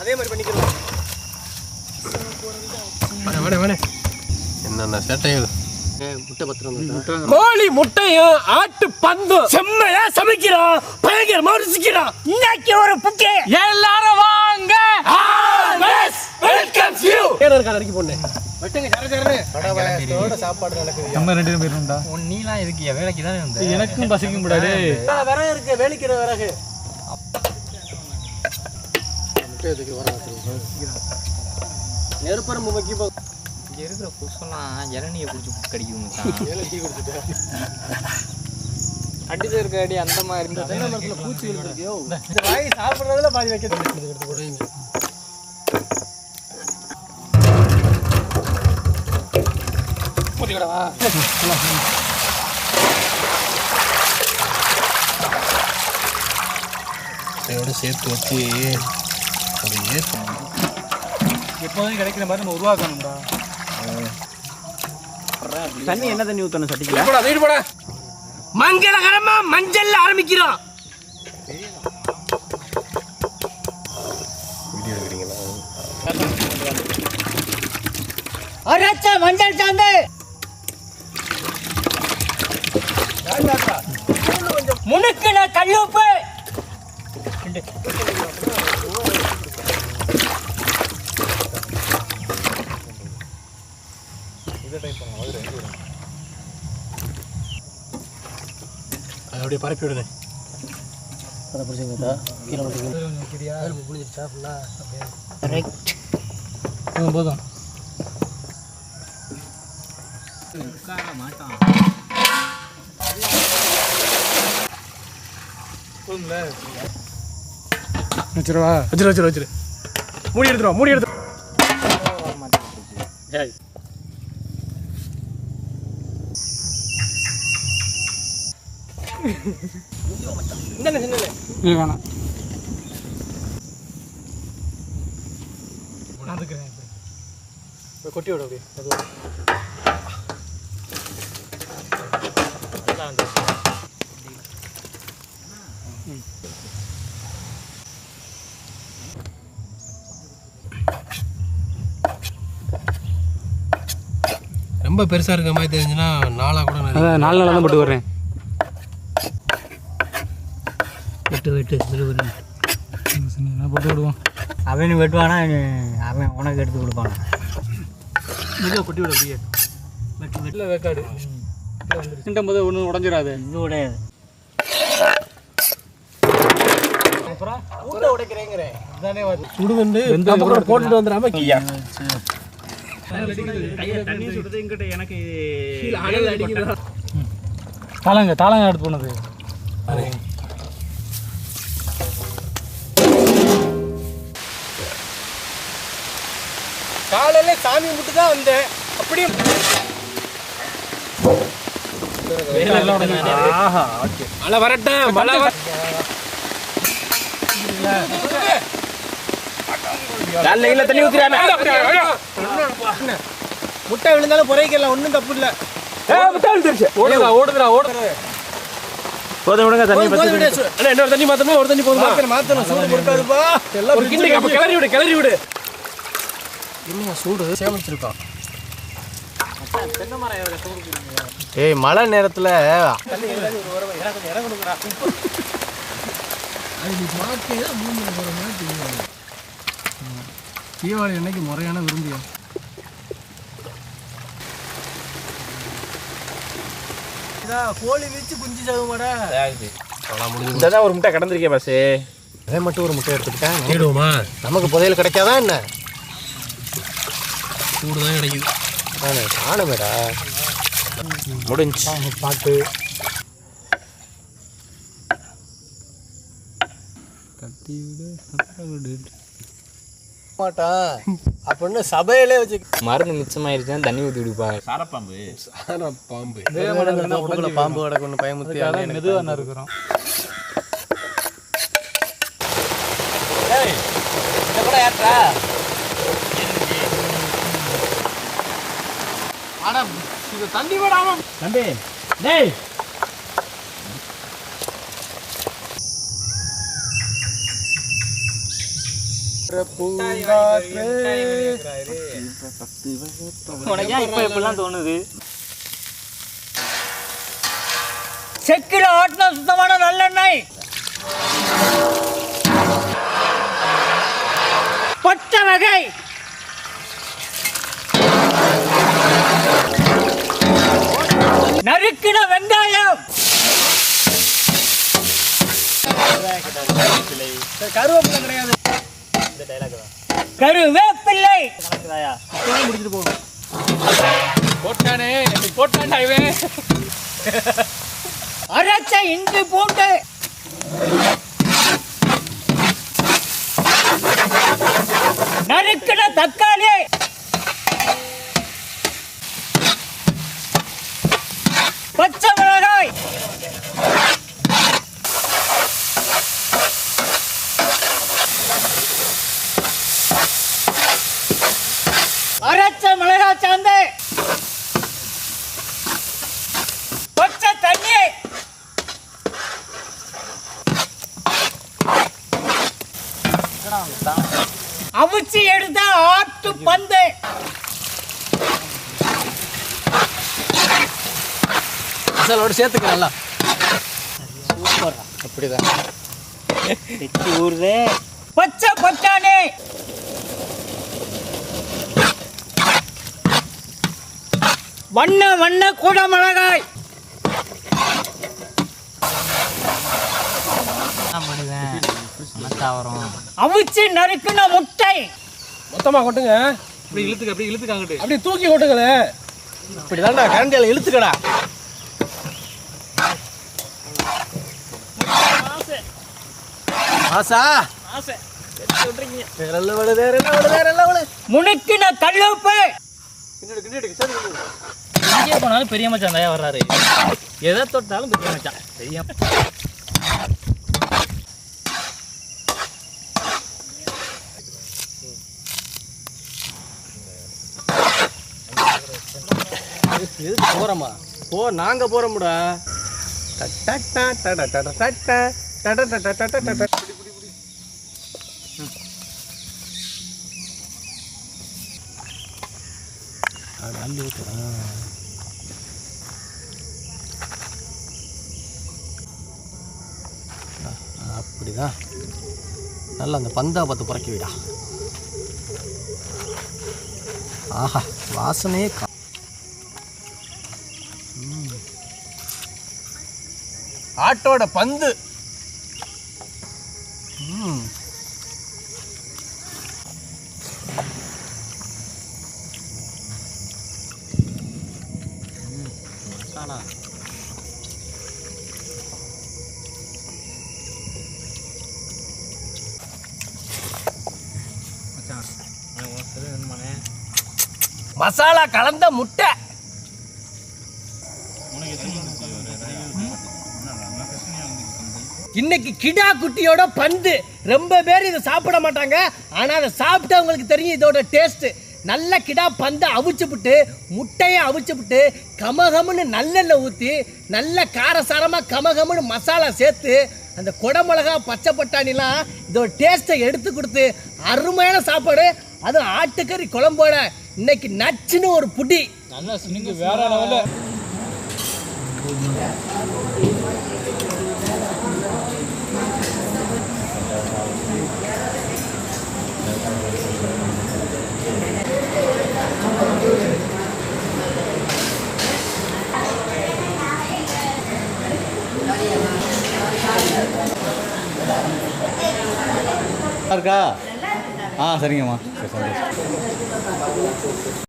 அதே மாதிரி பண்ணிக்கிறோம். என்னென்ன சேட்டைகள். முட்டை பத்திரம், கோழி முட்டையும் ஆட்டு பந்தும் செம்மையா சமைக்கிறோம். பயங்கரமா ருசிக்கிறோம். இன்னைக்கு ஒரு புக்கே எல்லாரும் வாங்க. Welcome you. ஏன் இருக்க அடிக்கி போனே வெட்டுங்க சர சரனே. படவயத்தோட சாப்பாடு நடக்குது. நம்ம ரெண்டு பேரும் பேருடா. நீலாம் எதுக்கு வேலைக்கு தானே வந்த? எனக்கும் பசிக்கும் கூடாது. விறகு இருக்கு, வேலிக்கிற விறகு. முட்டை எதுக்கு வர வச்சிருக்கோம்? நெருப்பரம் முக்கி போ. இங்க இருக்கிற புதுசெல்லாம் இளநியை குடிச்சு கடிக்குது. ஏழை டீ குடிச்சுட்டு அடிச்சு இருக்க அடி அந்த மாதிரி இருந்தா தென்னை மரத்துல பூச்சி விழுந்துருக்கியோ. இந்த வாய் சாப்பிட்றதுல பாதி வைக்க எடுத்து போடுவீங்க. போட்டிக்கடவா இதோட சேர்த்து வச்சு ஒரு ஏற்று எப்போதும் கிடைக்கிற மாதிரி நம்ம உருவாக்கணும்டா. தண்ணி என்ன தண்ணி ஊற்றணும் சட்டிக்கு? மங்களகரமா மஞ்சள் ஆரம்பிக்கிறோம். மஞ்சள் சாந்து முனுக்குன கல்லுப்பு அப்படியே பரப்பி விடுங்க. அதை பிடிச்சிங்கக்கா கீழே முடிக்கிறியா? புளிஞ்சிருச்சா ஃபுல்லாக? கரெக்ட். போதும் மாட்டான். போதும்ல வச்சிருவா. வச்சிரு மூடி எடுத்துருவா. மூடி எடுத்து வேணாம். கொட்டி விட அப்படியே. ரொம்ப பெருசா இருக்க மாதிரி தெரிஞ்சுன்னா நாளா கூட அதான் 4 நாளாக தான் போட்டு வர்றேன். வெட்டு போட்டு விடுவோம். அவன் வெட்டுவானா? அவன் உனக்கு எடுத்து கொடுப்பானா? மெதுவாக கொட்டி விட அப்படியே. வெட்டில் வேக்காடு திண்டும் போது ஒன்றும் உடஞ்சிடாது. இது உடையாது. அப்புறம் ஊட்ட உடைக்கிறேங்கிறேன். அதுதானே சுடுவண்டு போட்டுட்டு வந்துடாம தாளங்க எடுத்து போனது. காலையில சாமி முட்டு தான் வந்தேன். அப்படியே மழை வரட்டும். மழை தண்ணி ஊத்துறாங்க. முட்டை விழுந்தாலும் புரைக்கலாம், ஒன்றும் தப்பு இல்லை. ஓடுதுடா. போதும் விடுங்க. தண்ணி இன்னொரு தண்ணி மாத்தணும். ஒரு தண்ணி போதும் மாத்தணும். சூடு கொடுக்காதுப்பா. எல்லாம் கிளறி விடு. என்ன சூடு சேமிச்சிருக்கான். ஏய் மழை நேரத்தில் தீபாவளி அன்னைக்கு முறையான விரும்பியா கோழி வச்சு குஞ்சு சாகுமாடா. முடிஞ்சதான் ஒரு முட்டை கிடந்திருக்கேன் பாசே. அதே மட்டும் ஒரு முட்டை எடுத்துக்கிட்டேன். தேடுவோமா? நமக்கு புதையல் கிடைக்காதா என்ன? சூடு தான் கிடைக்குது. ஆனமேடா முடிஞ்சு பாட்டு கட்டி விடு மாட்டான் அப்படின்னு சபையிலே வச்சு மருந்து மிச்சமாயிருச்சுன்னா தண்ணி ஊற்றி விடுப்பா. சாரப்பாம்பு பாம்பு கிடக்கு ஒன்று பயமுத்தி மெதுவாக இருக்கிறோம். யாரா தண்ணி விடாம தம்பி டேய் பூங்காற்றே. உனக்கு ஏன் இப்போ இப்படிலாம் தோணுது? செக்கில ஆட்டின சுத்தமான நல்லெண்ணெய், பச்சை வகை, நறுக்கின வெங்காயம், கருவேப்பிலை கிடையாது. கருவேப்பிள்ளை, முடிச்சுட்டு போகணும். போட்டானே போட்டான்டா இவன். அரைச்ச இஞ்சி பூண்டு, நறுக்கின தக்காளி, பச்சை மிளகாய், அரைச்ச மிளகாய் சாந்து, பச்சை தண்ணி, அவிச்சி எடுத்த ஆட்டு பந்து, மசாலோட சேர்த்துக்க நல்லா. அப்படிதான் வெட்டி ஊறுதே. பச்சை பட்டாணி, வண்ண வண்ண குடமிளகாய், அவிச்சி நறுக்கின முட்டை. மொத்தமா கொட்டுங்க. அப்படி இழுத்துக்க, அப்படி இழுத்துக்காங்கட்டு, அப்படி தூக்கி கொட்டுங்களே. இப்படிதான்டா கரண்டியால இழுத்துக்கடா. ஆசா முனுக்கின கல்லுப்பு, எங்கே போனாலும் பெரிய மச்சான் தயா வர்றாரு. எதை தொட்டாலும் பெரிய மச்சான். பெரிய போறோமா? போ, நாங்க போறோம்டா. அப்படிதான் நல்லா அந்த பந்தா பார்த்து புறக்கி விடா. ஆஹா, வாசனையே ஆட்டோட பந்து. மசாலா கலந்த முட்டை. இன்னைக்கு கிடா குட்டியோட பந்து. ரொம்ப பேர் இதை சாப்பிட மாட்டாங்க, ஆனால் அதை சாப்பிட்டு அவங்களுக்கு தெரியும் இதோட டேஸ்ட். நல்ல கிடா பந்தை அவிச்சுப்புட்டு, முட்டையை அவிச்சுப்புட்டு, கமகமுன்னு நல்லெண்ணெய் ஊற்றி, நல்ல காரசாரமாக கமகமுன்னு மசாலா சேர்த்து, அந்த குடமிளகா பச்சை பட்டாணிலாம் இதோட டேஸ்ட்டை எடுத்து கொடுத்து அருமையான சாப்பாடு. அதுவும் ஆட்டுக்கறி குழம்போட இன்னைக்கு நச்சுன்னு ஒரு புடி. நல்லா சினிங்க வேற லெவலில். இருக்கா? சரிங்கம்மா, சரி, சந்தோஷம்.